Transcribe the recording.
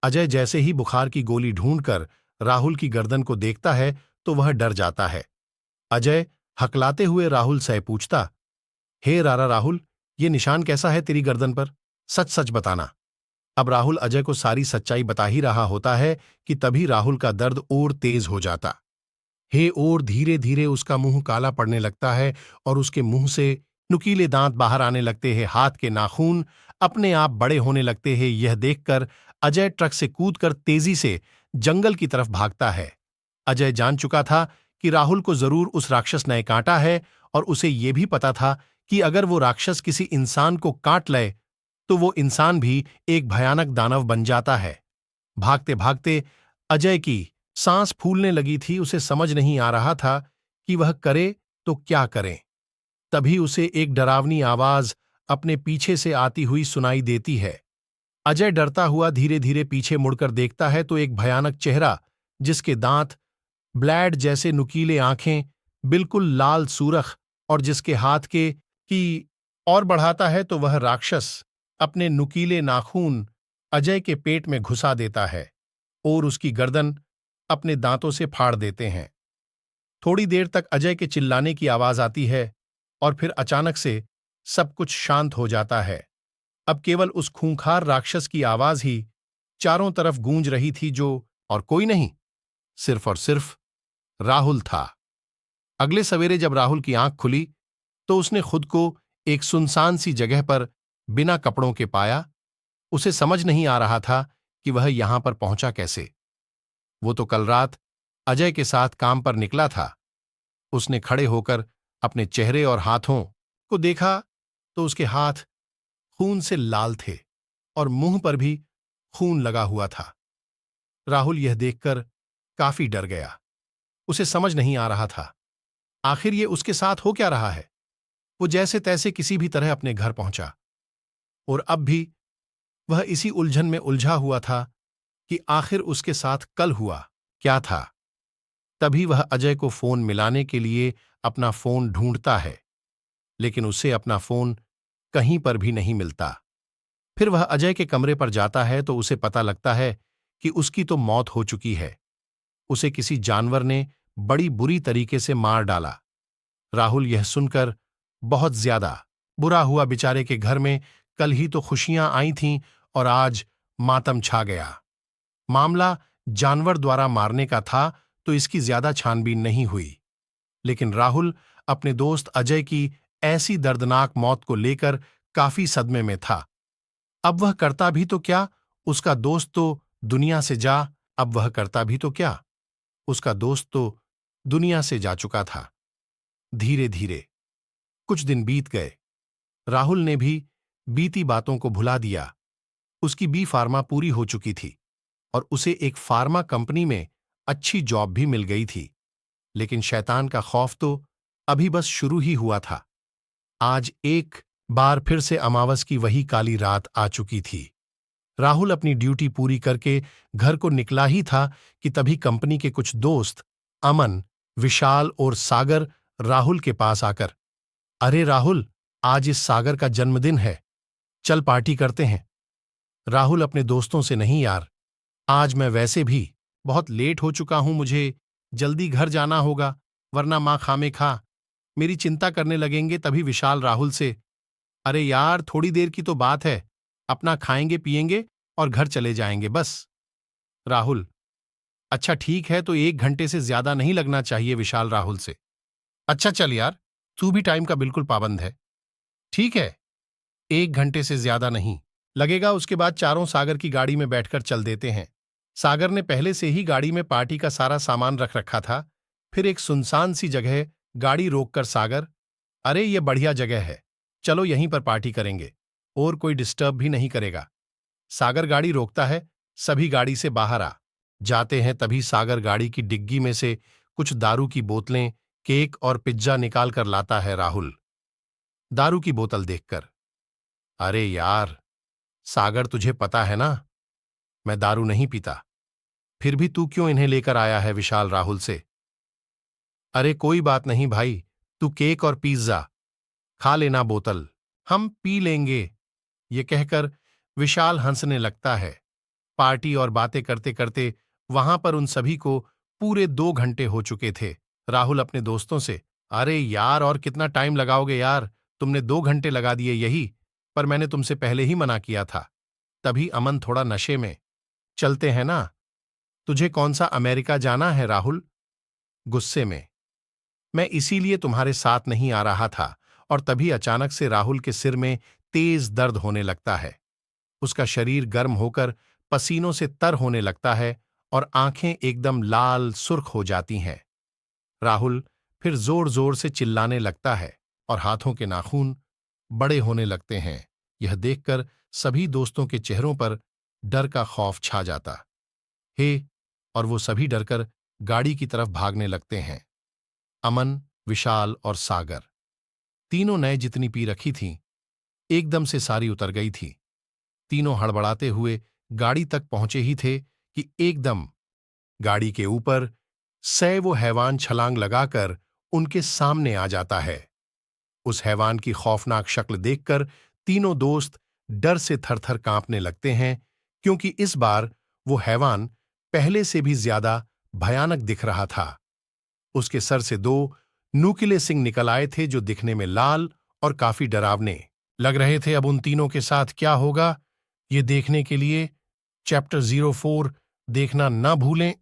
अजय जैसे ही बुखार की गोली ढूंढकर राहुल की गर्दन को देखता है तो वह डर जाता है। अजय हकलाते हुए राहुल से पूछता, हे रारा राहुल, ये निशान कैसा है तेरी गर्दन पर? सच सच बताना। अब राहुल अजय को सारी सच्चाई बता ही रहा होता है कि तभी राहुल का दर्द और तेज हो जाता है और धीरे धीरे उसका मुंह काला पड़ने लगता है और उसके मुंह से नुकीले दांत बाहर आने लगते हैं। हाथ के नाखून अपने आप बड़े होने लगते हैं। यह देखकर अजय ट्रक से कूदकर तेजी से जंगल की तरफ भागता है। अजय जान चुका था कि राहुल को जरूर उस राक्षस ने काटा है और उसे यह भी पता था कि अगर वो राक्षस किसी इंसान को काट ले तो वो इंसान भी एक भयानक दानव बन जाता है। भागते भागते अजय की सांस फूलने लगी थी। उसे समझ नहीं आ रहा था कि वह करे तो क्या करे। तभी उसे एक डरावनी आवाज अपने पीछे से आती हुई सुनाई देती है। अजय डरता हुआ धीरे धीरे पीछे मुड़कर देखता है तो एक भयानक चेहरा, जिसके दांत ब्लेड जैसे नुकीले, आंखें बिल्कुल लाल सूरख और जिसके हाथ के की और बढ़ाता है तो वह राक्षस अपने नुकीले नाखून अजय के पेट में घुसा देता है और उसकी गर्दन अपने दांतों से फाड़ देते हैं। थोड़ी देर तक अजय के चिल्लाने की आवाज आती है और फिर अचानक से सब कुछ शांत हो जाता है। अब केवल उस खूंखार राक्षस की आवाज ही चारों तरफ गूंज रही थी, जो और कोई नहीं, सिर्फ और सिर्फ राहुल था। अगले सवेरे जब राहुल की आंख खुली तो उसने खुद को एक सुनसान सी जगह पर बिना कपड़ों के पाया। उसे समझ नहीं आ रहा था कि वह यहां पर पहुंचा कैसे। वो तो कल रात अजय के साथ काम पर निकला था। उसने खड़े होकर अपने चेहरे और हाथों को देखा तो उसके हाथ खून से लाल थे और मुंह पर भी खून लगा हुआ था। राहुल यह देखकर काफी डर गया। उसे समझ नहीं आ रहा था आखिर ये उसके साथ हो क्या रहा है। वो जैसे तैसे किसी भी तरह अपने घर पहुंचा और अब भी वह इसी उलझन में उलझा हुआ था कि आखिर उसके साथ कल हुआ क्या था। तभी वह अजय को फोन मिलाने के लिए अपना फोन ढूंढता है, लेकिन उसे अपना फोन कहीं पर भी नहीं मिलता। फिर वह अजय के कमरे पर जाता है तो उसे पता लगता है कि उसकी तो मौत हो चुकी है। उसे किसी जानवर ने बड़ी बुरी तरीके से मार डाला। राहुल यह सुनकर बहुत ज्यादा बुरा हुआ। बेचारे के घर में कल ही तो खुशियां आई थीं और आज मातम छा गया। मामला जानवर द्वारा मारने का था तो इसकी ज्यादा छानबीन नहीं हुई, लेकिन राहुल अपने दोस्त अजय की ऐसी दर्दनाक मौत को लेकर काफी सदमे में था। अब वह करता भी तो क्या, उसका दोस्त तो दुनिया से जा अब वह करता भी तो क्या, उसका दोस्त तो दुनिया से जा चुका था। धीरे धीरे कुछ दिन बीत गए। राहुल ने भी बीती बातों को भुला दिया। उसकी बी फार्मा पूरी हो चुकी थी और उसे एक फार्मा कंपनी में अच्छी जॉब भी मिल गई थी। लेकिन शैतान का खौफ तो अभी बस शुरू ही हुआ था। आज एक बार फिर से अमावस की वही काली रात आ चुकी थी। राहुल अपनी ड्यूटी पूरी करके घर को निकला ही था कि तभी कंपनी के कुछ दोस्त अमन, विशाल और सागर राहुल के पास आकर, अरे राहुल, आज इस सागर का जन्मदिन है, चल पार्टी करते हैं। राहुल अपने दोस्तों से, नहीं यार, आज मैं वैसे भी बहुत लेट हो चुका हूं, मुझे जल्दी घर जाना होगा वरना मां खामेखा मेरी चिंता करने लगेंगे। तभी विशाल राहुल से, अरे यार, थोड़ी देर की तो बात है, अपना खाएंगे पिएंगे और घर चले जाएंगे बस। राहुल, अच्छा ठीक है, तो 1 घंटे से ज्यादा नहीं लगना चाहिए। विशाल राहुल से, अच्छा चल यार, तू भी टाइम का बिल्कुल पाबंद है। ठीक है, 1 घंटे से ज्यादा नहीं लगेगा। उसके बाद चारों सागर की गाड़ी में बैठकर चल देते हैं। सागर ने पहले से ही गाड़ी में पार्टी का सारा सामान रख रखा था। फिर एक सुनसान सी जगह गाड़ी रोककर सागर, अरे ये बढ़िया जगह है, चलो यहीं पर पार्टी करेंगे और कोई डिस्टर्ब भी नहीं करेगा। सागर गाड़ी रोकता है, सभी गाड़ी से बाहर आ जाते हैं। तभी सागर गाड़ी की डिग्गी में से कुछ दारू की बोतलें, केक और पिज्जा निकाल कर लाता है। राहुल दारू की बोतल देखकर, अरे यार सागर, तुझे पता है ना मैं दारू नहीं पीता, फिर भी तू क्यों इन्हें लेकर आया है। विशाल राहुल से, अरे कोई बात नहीं भाई, तू केक और पिज्जा खा लेना, बोतल हम पी लेंगे। ये कहकर विशाल हंसने लगता है। पार्टी और बातें करते करते वहां पर उन सभी को पूरे 2 घंटे हो चुके थे। राहुल अपने दोस्तों से, अरे यार और कितना टाइम लगाओगे यार, तुमने 2 घंटे लगा दिए यही, पर मैंने तुमसे पहले ही मना किया था। तभी अमन थोड़ा नशे में, चलते हैं ना, तुझे कौन सा अमेरिका जाना है राहुल? गुस्से में, मैं इसीलिए तुम्हारे साथ नहीं आ रहा था। और तभी अचानक से राहुल के सिर में तेज दर्द होने लगता है। उसका शरीर गर्म होकर पसीनों से तर होने लगता है और आंखें एकदम लाल सुर्ख हो जाती हैं। राहुल फिर जोर जोर से चिल्लाने लगता है और हाथों के नाखून बड़े होने लगते हैं। यह देखकर सभी दोस्तों के चेहरों पर डर का खौफ छा जाता हे, और वो सभी डरकर गाड़ी की तरफ भागने लगते हैं। अमन, विशाल और सागर तीनों ने जितनी पी रखी थीं, एकदम से सारी उतर गई थी। तीनों हड़बड़ाते हुए गाड़ी तक पहुंचे ही थे कि एकदम गाड़ी के ऊपर सै वो हैवान छलांग लगाकर उनके सामने आ जाता है। उस हैवान की खौफनाक शक्ल देखकर तीनों दोस्त डर से थरथर कांपने लगते हैं, क्योंकि इस बार वो हैवान पहले से भी ज्यादा भयानक दिख रहा था। उसके सर से 2 नुकीले सिंग निकल आए थे जो दिखने में लाल और काफी डरावने लग रहे थे। अब उन तीनों के साथ क्या होगा, ये देखने के लिए चैप्टर 04 देखना ना भूलें।